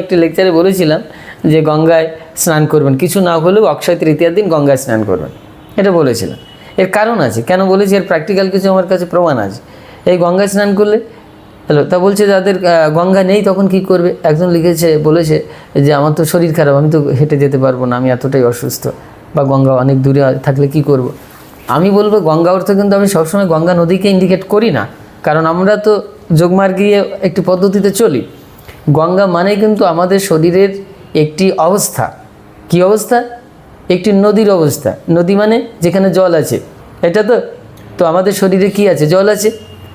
একটি লেকচারে বলেছিলাম যে গঙ্গায় স্নান করবেন, কিছু না হলেও অক্ষয় তৃতীয়ার দিন গঙ্গায় স্নান করবেন, এটা বলেছিলাম। এর কারণ আছে, কেন বলেছি এর প্র্যাকটিক্যাল কিছু আমার কাছে প্রমাণ আছে। এই গঙ্গায় স্নান করলে হ্যালো, তা বলছে যাদের গঙ্গা নেই তখন কি করবে। একজন লিখেছে, বলেছে যে আমার তো শরীর খারাপ, আমি তো হেঁটে যেতে পারবো না, আমি এতটাই অসুস্থ, বা গঙ্গা অনেক দূরে থাকলে কি করব। আমি বলবো গঙ্গা অর্থ কিন্তু আমি সবসময় গঙ্গা নদীকে ইন্ডিকেট করি না, কারণ আমরা তো যোগমার্গীয় একটি পদ্ধতিতে চলি। গঙ্গা মানে কিন্তু আমাদের শরীরের একটি অবস্থা। কি অবস্থা? একটি নদীর অবস্থা। নদী মানে যেখানে জল আছে, এটা তো তো আমাদের শরীরে কি আছে? জল আছে।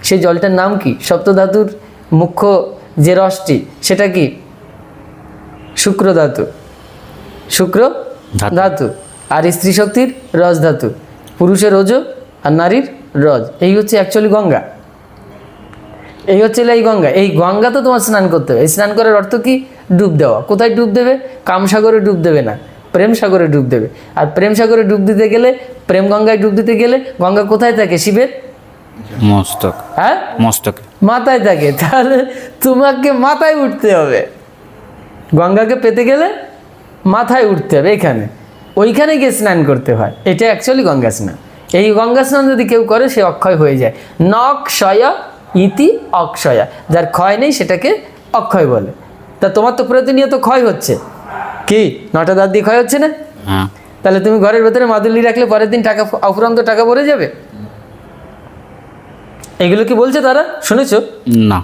সেই জলটার নাম কি? সপ্তধাতুর মুখ্য যে রসটি, সেটা কি? শুক্র ধাতু। শুক্র ধাতু। আর স্ত্রী শক্তির রজ ধাতু, পুরুষের ওজ আর নারীর রজ। এই হচ্ছে অ্যাকচুয়ালি গঙ্গা। এই হচ্ছে এই গঙ্গা। এই গঙ্গা তো তোমার স্নান করতে হবে। এই স্নান করার অর্থ কি? ডুব দেওয়া। কোথায় ডুব দেবে? কামসাগরে ডুব দেবে না, প্রেম সাগরে ডুব দেবে। আর প্রেম সাগরে ডুব দিতে গেলে, প্রেম গঙ্গায় ডুব দিতে গেলে গঙ্গা কোথায় থাকে? শিবের মস্তক। হ্যাঁ, মস্তক মাথায় থাকে। তাহলে তোমাকে মাথায় উঠতে হবে। গঙ্গাকে পেতে গেলে মাথায় উঠতে হবে, এখানে ওইখানে গিয়ে স্নান করতে হয়। এটা অ্যাকচুয়ালি গঙ্গা স্নান। এই গঙ্গা স্নান যদি কেউ করে সে অক্ষয় হয়ে যায়। নক্ষয় ইতি অক্ষয়া, যার ক্ষয় নেই সেটাকে অক্ষয় বলে। তা তোমার তো প্রতিনিয়ত ক্ষয় হচ্ছে, কি 9টা দাঁত দিয়ে ক্ষয় হচ্ছে না? হ্যাঁ। তাহলে তুমি ঘরের ভেতরে মাদুলি রাখলে পরের দিন টাকা, অফুরন্ত টাকা ভরে যাবে। এগুলো কি বলছে তারা? শুনেছো? না।